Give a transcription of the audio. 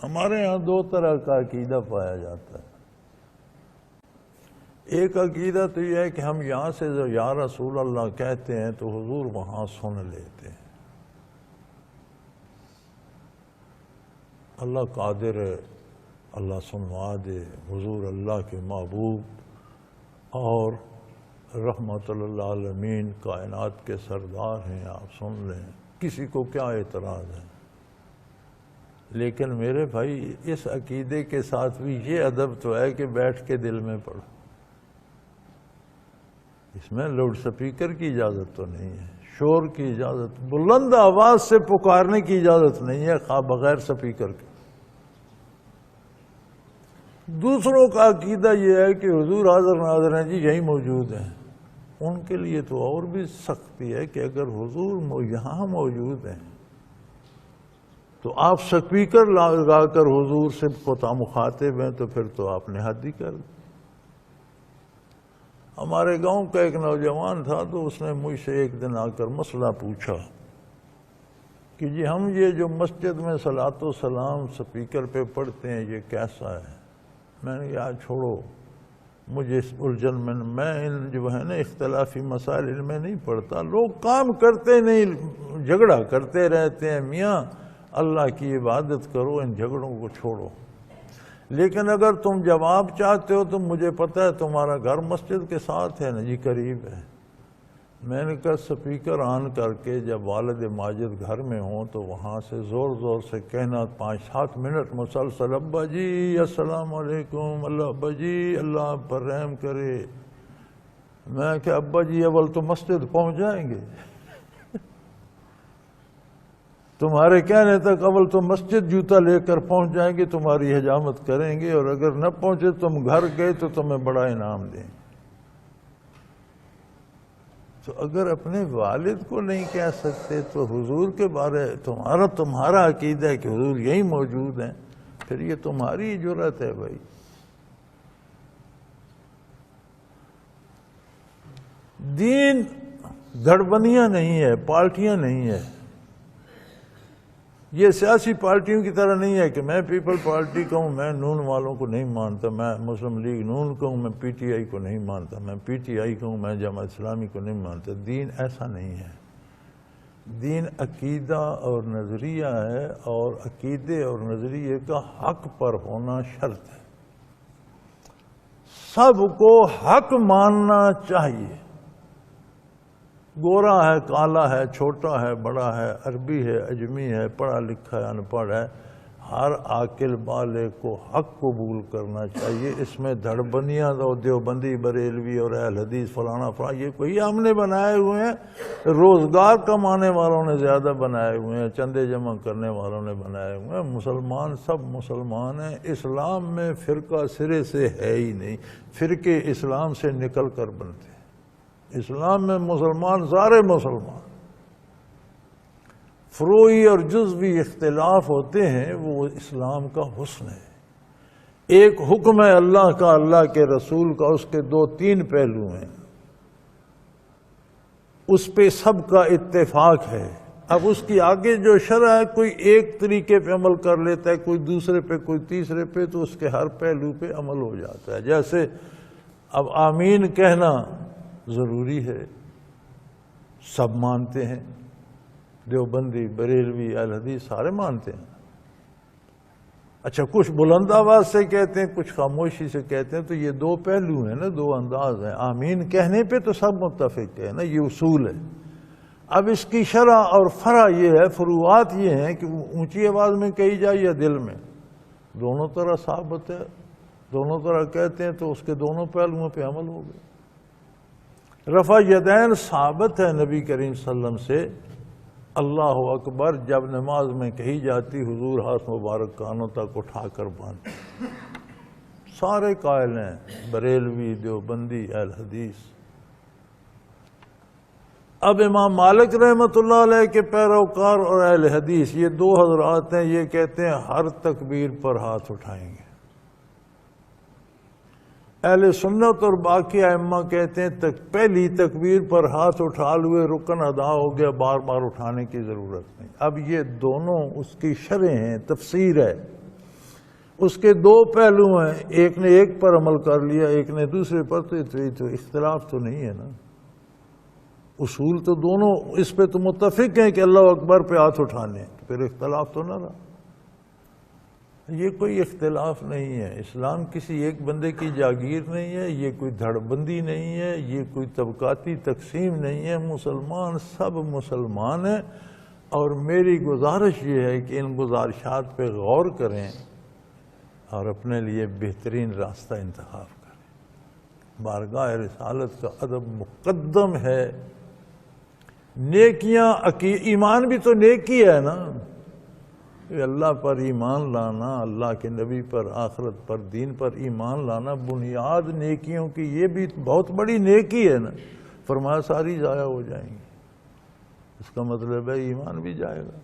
ہمارے ہاں دو طرح کا عقیدہ پایا جاتا ہے۔ ایک عقیدہ تو یہ ہے کہ ہم یہاں سے جو یا رسول اللہ کہتے ہیں تو حضور وہاں سن لیتے ہیں۔ اللہ قادر ہے، اللہ سنوا دے، حضور اللہ کے محبوب اور رحمت اللہ عالمین کائنات کے سردار ہیں، آپ سن لیں، کسی کو کیا اعتراض ہے۔ لیکن میرے بھائی اس عقیدے کے ساتھ بھی یہ ادب تو ہے کہ بیٹھ کے دل میں پڑھو، اس میں لاؤڈ سپیکر کی اجازت تو نہیں ہے، شور کی اجازت، بلند آواز سے پکارنے کی اجازت نہیں ہے، خواہ بغیر سپیکر کے۔ دوسروں کا عقیدہ یہ ہے کہ حضور حاضر ناظر ہیں جی، یہی موجود ہیں، ان کے لیے تو اور بھی سختی ہے کہ اگر حضور یہاں موجود ہیں تو آپ سپیکر لگا کر حضور سے مخاطب ہیں تو پھر تو آپ نے حد ہی کر دی۔ ہمارے گاؤں کا ایک نوجوان تھا تو اس نے مجھ سے ایک دن آ کر مسئلہ پوچھا کہ جی ہم یہ جو مسجد میں صلاۃ و سلام سپیکر پہ پڑھتے ہیں یہ کیسا ہے؟ میں نے کہا چھوڑو، مجھے اس الجھن میں ان جو ہے نا اختلافی مسائل ان میں نہیں پڑھتا، لوگ کام کرتے نہیں جھگڑا کرتے رہتے ہیں، میاں اللہ کی عبادت کرو، ان جھگڑوں کو چھوڑو۔ لیکن اگر تم جواب چاہتے ہو تو مجھے پتہ ہے تمہارا گھر مسجد کے ساتھ ہے نا جی، قریب ہے۔ میں نے کہا سپیکر آن کر کے جب والد ماجد گھر میں ہوں تو وہاں سے زور زور سے کہنا 5-7 منٹ مسلسل، ابا جی السلام علیکم، اللہ ابا جی اللہ آپ پر رحم کرے۔ میں کہ ابا جی اول تو مسجد پہنچ جائیں گے، تمہارے کہنے تک اول تو مسجد جوتا لے کر پہنچ جائیں گے، تمہاری حجامت کریں گے، اور اگر نہ پہنچے تم گھر گئے تو تمہیں بڑا انعام دیں۔ تو اگر اپنے والد کو نہیں کہہ سکتے تو حضور کے بارے تمہارا عقیدہ ہے کہ حضور یہی موجود ہیں، پھر یہ تمہاری جرأت ہے بھائی۔ دین دھڑبندیاں نہیں ہے، پارٹیاں نہیں ہے، یہ سیاسی پارٹیوں کی طرح نہیں ہے کہ میں پیپل پارٹی کا ہوں، میں نون والوں کو نہیں مانتا، میں مسلم لیگ نون کا ہوں، میں پی ٹی آئی کو نہیں مانتا، میں پی ٹی آئی کا ہوں، میں جماعت اسلامی کو نہیں مانتا۔ دین ایسا نہیں ہے، دین عقیدہ اور نظریہ ہے، اور عقیدے اور نظریے کا حق پر ہونا شرط ہے۔ سب کو حق ماننا چاہیے، گورا ہے کالا ہے، چھوٹا ہے بڑا ہے، عربی ہے اجمی ہے، پڑھا لکھا ہے ان پڑھ ہے، ہر عاقل بالغ کو حق قبول کرنا چاہیے۔ اس میں دھڑبندیاں اور دیوبندی بریلوی اور اہل حدیث فلانا یہ کوئی ہم نے بنائے ہوئے ہیں، روزگار کمانے والوں نے زیادہ بنائے ہوئے ہیں، چندے جمع کرنے والوں نے بنائے ہوئے ہیں۔ مسلمان سب مسلمان ہیں، اسلام میں فرقہ سرے سے ہے ہی نہیں، فرقے اسلام سے نکل کر بنتے ہیں۔ اسلام میں مسلمان سارے مسلمان، فروعی اور جزوی اختلاف ہوتے ہیں، وہ اسلام کا حسن ہے۔ ایک حکم ہے اللہ کا، اللہ کے رسول کا، اس کے 2-3 پہلو ہیں، اس پہ سب کا اتفاق ہے۔ اب اس کی آگے جو شرع ہے، کوئی ایک طریقے پہ عمل کر لیتا ہے، کوئی دوسرے پہ، کوئی تیسرے پہ، تو اس کے ہر پہلو پہ عمل ہو جاتا ہے۔ جیسے اب آمین کہنا ضروری ہے، سب مانتے ہیں، دیوبندی بریلوی اہل حدیث سارے مانتے ہیں۔ اچھا کچھ بلند آواز سے کہتے ہیں، کچھ خاموشی سے کہتے ہیں، تو یہ 2 پہلو ہیں نا، 2 انداز ہیں۔ آمین کہنے پہ تو سب متفق ہے نا، یہ اصول ہے۔ اب اس کی شرع اور فرع یہ ہے، فروعات یہ ہیں کہ اونچی آواز میں کہی جائے یا دل میں، دونوں طرح ثابت ہے، دونوں طرح کہتے ہیں تو اس کے دونوں پہلوؤں پہ عمل ہو گئے۔ رفع یدین ثابت ہے نبی کریم صلی اللہ علیہ وسلم سے، اللہ اکبر جب نماز میں کہی جاتی حضور ہاتھ مبارک کانوں تک اٹھا کر باندھتے، سارے قائل ہیں، بریلوی دیوبندی اہل حدیث۔ اب امام مالک رحمۃ اللہ علیہ کے پیروکار اور اہل حدیث، یہ 2 حضرات ہیں، یہ کہتے ہیں ہر تکبیر پر ہاتھ اٹھائیں گے۔ اہل سنت اور باقی ائمہ کہتے ہیں پہلی تکبیر پر ہاتھ اٹھا لیے رکن ادا ہو گیا، بار بار اٹھانے کی ضرورت نہیں۔ اب یہ دونوں اس کی شرح ہیں، تفسیر ہے۔ اس کے دو پہلو ہیں، ایک نے ایک پر عمل کر لیا، ایک نے دوسرے پر، تو اختلاف تو نہیں ہے نا۔ اصول تو دونوں اس پہ تو متفق ہیں کہ اللہ اکبر پہ ہاتھ اٹھانے، پھر اختلاف تو نہ رہا۔ یہ کوئی اختلاف نہیں ہے، اسلام کسی ایک بندے کی جاگیر نہیں ہے، یہ کوئی دھڑ بندی نہیں ہے، یہ کوئی طبقاتی تقسیم نہیں ہے، مسلمان سب مسلمان ہیں۔ اور میری گزارش یہ ہے کہ ان گزارشات پہ غور کریں اور اپنے لیے بہترین راستہ انتخاب کریں۔ بارگاہ رسالت کا ادب مقدم ہے۔ نیکیاں ایمان بھی تو نیکی ہے نا، اللہ پر ایمان لانا، اللہ کے نبی پر، آخرت پر، دین پر ایمان لانا بنیاد نیکیوں کی، یہ بھی بہت بڑی نیکی ہے نا۔ فرمایا ساری ضائع ہو جائیں گی، اس کا مطلب ہے ایمان بھی جائے گا۔